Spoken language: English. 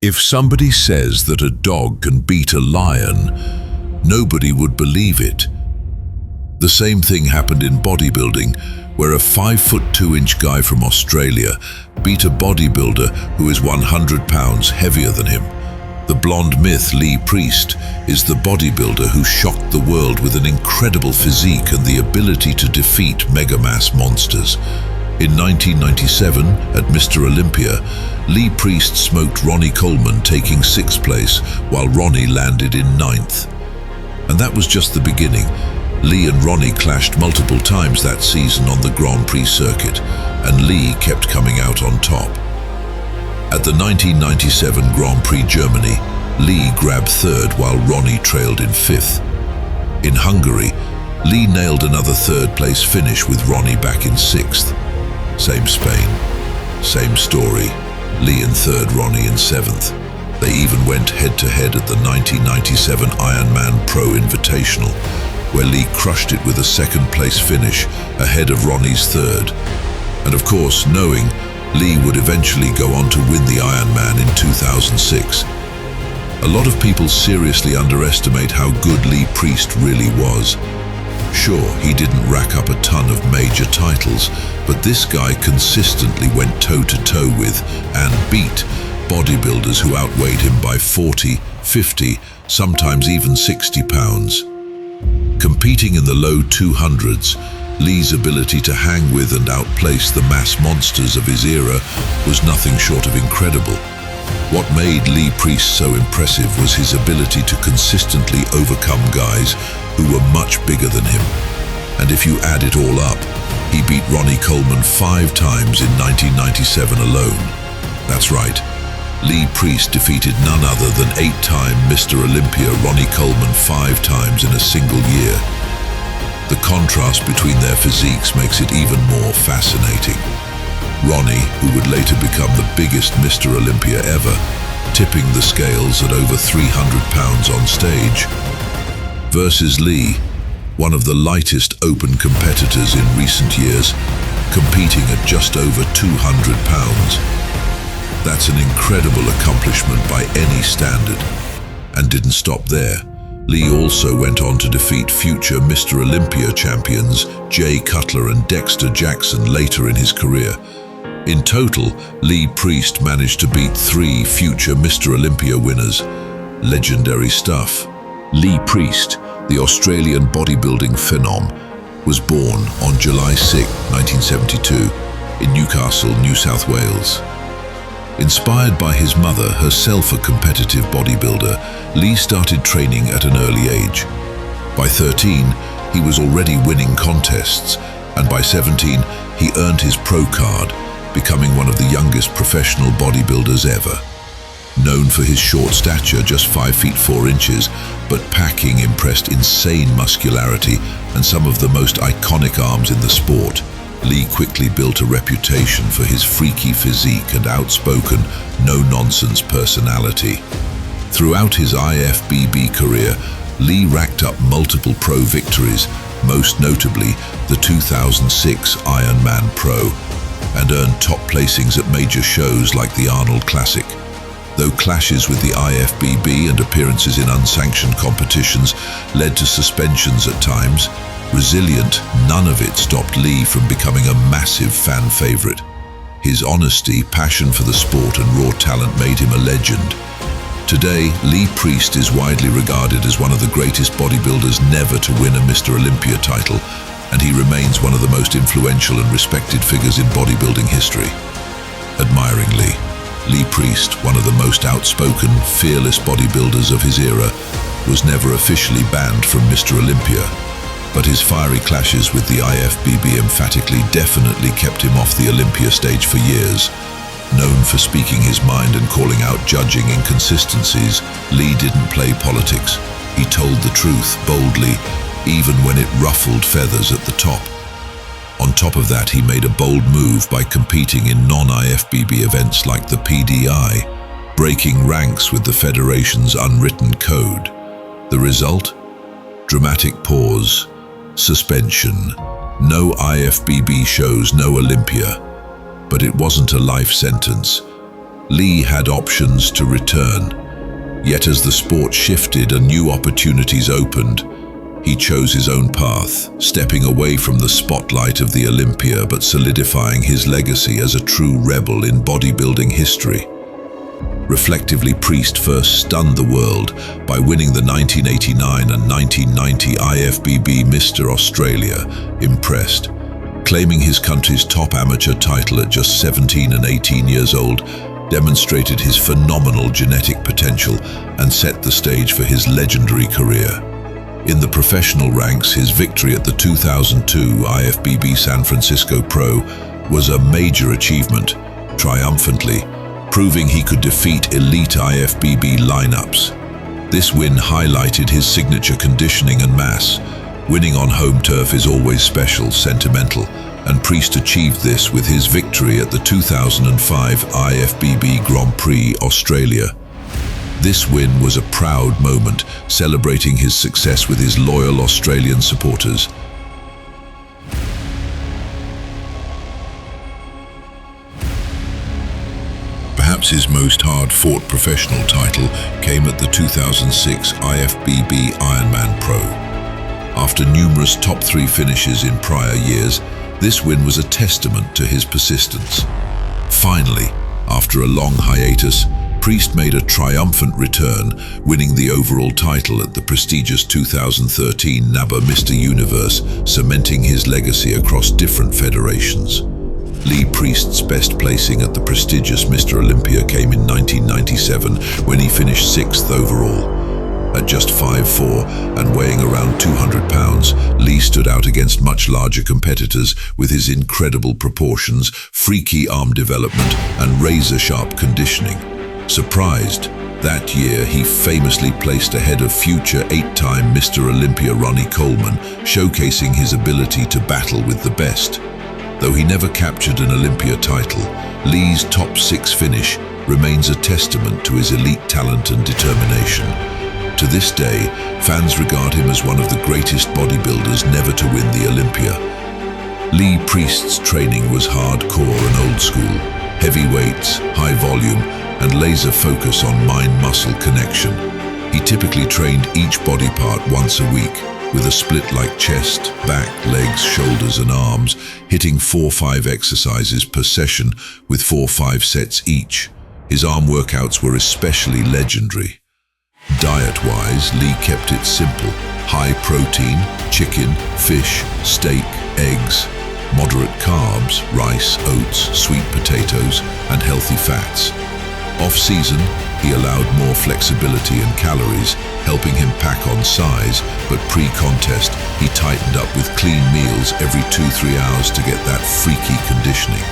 If somebody says that a dog can beat a lion, nobody would believe it. The same thing happened in bodybuilding, where a 5'2" guy from Australia beat a bodybuilder who is 100 pounds heavier than him. The blonde myth Lee Priest is the bodybuilder who shocked the world with an incredible physique and the ability to defeat megamass monsters. In 1997, at Mr. Olympia, Lee Priest smoked Ronnie Coleman, taking 6th place, while Ronnie landed in 9th. And that was just the beginning. Lee and Ronnie clashed multiple times that season on the Grand Prix circuit, and Lee kept coming out on top. At the 1997 Grand Prix Germany, Lee grabbed 3rd while Ronnie trailed in 5th. In Hungary, Lee nailed another 3rd place finish with Ronnie back in 6th. Same Spain, same story. Lee in 3rd, Ronnie in 7th. They even went head-to-head at the 1997 Ironman Pro Invitational, where Lee crushed it with a 2nd place finish ahead of Ronnie's 3rd. And of course, knowing Lee would eventually go on to win the Ironman in 2006. A lot of people seriously underestimate how good Lee Priest really was. Sure, he didn't rack up a ton of major titles, but this guy consistently went toe-to-toe with and beat bodybuilders who outweighed him by 40, 50, sometimes even 60 pounds. Competing in the low 200s, Lee's ability to hang with and outplace the mass monsters of his era was nothing short of incredible. What made Lee Priest so impressive was his ability to consistently overcome guys who were much bigger than him. And if you add it all up, he beat Ronnie Coleman 5 times in 1997 alone. That's right, Lee Priest defeated none other than 8-time Mr. Olympia Ronnie Coleman 5 times in a single year. The contrast between their physiques makes it even more fascinating. Ronnie, who would later become the biggest Mr. Olympia ever, tipping the scales at over 300 pounds on stage, versus Lee, one of the lightest open competitors in recent years, competing at just over 200 pounds. That's an incredible accomplishment by any standard. And didn't stop there. Lee also went on to defeat future Mr. Olympia champions Jay Cutler and Dexter Jackson later in his career. In total, Lee Priest managed to beat 3 future Mr. Olympia winners. Legendary stuff. Lee Priest, the Australian bodybuilding phenom, was born on July 6, 1972, in Newcastle, New South Wales. Inspired by his mother, herself a competitive bodybuilder, Lee started training at an early age. By 13, he was already winning contests, and by 17, he earned his pro card, becoming one of the youngest professional bodybuilders ever. Known for his short stature, just 5 feet 4 inches, but packing impressed insane muscularity and some of the most iconic arms in the sport, Lee quickly built a reputation for his freaky physique and outspoken, no-nonsense personality. Throughout his IFBB career, Lee racked up multiple pro victories, most notably the 2006 Ironman Pro, and earned top placings at major shows like the Arnold Classic. Though clashes with the IFBB and appearances in unsanctioned competitions led to suspensions at times, resilient, none of it stopped Lee from becoming a massive fan favorite. His honesty, passion for the sport and raw talent made him a legend. Today, Lee Priest is widely regarded as one of the greatest bodybuilders never to win a Mr. Olympia title, and he remains one of the most influential and respected figures in bodybuilding history. Admiringly, Lee Priest, one of the most outspoken, fearless bodybuilders of his era, was never officially banned from Mr. Olympia, but his fiery clashes with the IFBB emphatically definitely kept him off the Olympia stage for years. Known for speaking his mind and calling out judging inconsistencies, Lee didn't play politics. He told the truth boldly, even when it ruffled feathers at the top. On top of that, he made a bold move by competing in non-IFBB events like the PDI, breaking ranks with the federation's unwritten code. The result? Dramatic pause, suspension, no IFBB shows, no Olympia. But it wasn't a life sentence. Lee had options to return. Yet as the sport shifted and new opportunities opened, he chose his own path, stepping away from the spotlight of the Olympia but solidifying his legacy as a true rebel in bodybuilding history. Reflectively, Priest first stunned the world by winning the 1989 and 1990 IFBB Mr. Australia, impressed, claiming his country's top amateur title at just 17 and 18 years old, demonstrated his phenomenal genetic potential and set the stage for his legendary career. In the professional ranks, his victory at the 2002 IFBB San Francisco Pro was a major achievement, triumphantly proving he could defeat elite IFBB lineups. This win highlighted his signature conditioning and mass. Winning on home turf is always special, sentimental, and Priest achieved this with his victory at the 2005 IFBB Grand Prix Australia. This win was a proud moment, celebrating his success with his loyal Australian supporters. Perhaps his most hard-fought professional title came at the 2006 IFBB Ironman Pro. After numerous top 3 finishes in prior years, this win was a testament to his persistence. Finally, after a long hiatus, Priest made a triumphant return, winning the overall title at the prestigious 2013 NABBA Mr. Universe, cementing his legacy across different federations. Lee Priest's best placing at the prestigious Mr. Olympia came in 1997 when he finished 6th overall. At just 5'4" and weighing around 200 pounds, Lee stood out against much larger competitors with his incredible proportions, freaky arm development, and razor-sharp conditioning. Surprised, that year he famously placed ahead of future 8-time Mr. Olympia Ronnie Coleman, showcasing his ability to battle with the best. Though he never captured an Olympia title, Lee's top 6 finish remains a testament to his elite talent and determination. To this day, fans regard him as one of the greatest bodybuilders never to win the Olympia. Lee Priest's training was hardcore and old school, heavy weights, high volume, and laser focus on mind-muscle connection. He typically trained each body part once a week, with a split like chest, back, legs, shoulders, and arms, hitting 4-5 exercises per session with 4-5 sets each. His arm workouts were especially legendary. Diet-wise, Lee kept it simple: high protein, chicken, fish, steak, eggs, moderate carbs, rice, oats, sweet potatoes, and healthy fats. Off-season, he allowed more flexibility and calories, helping him pack on size, but pre-contest, he tightened up with clean meals every 2-3 hours to get that freaky conditioning.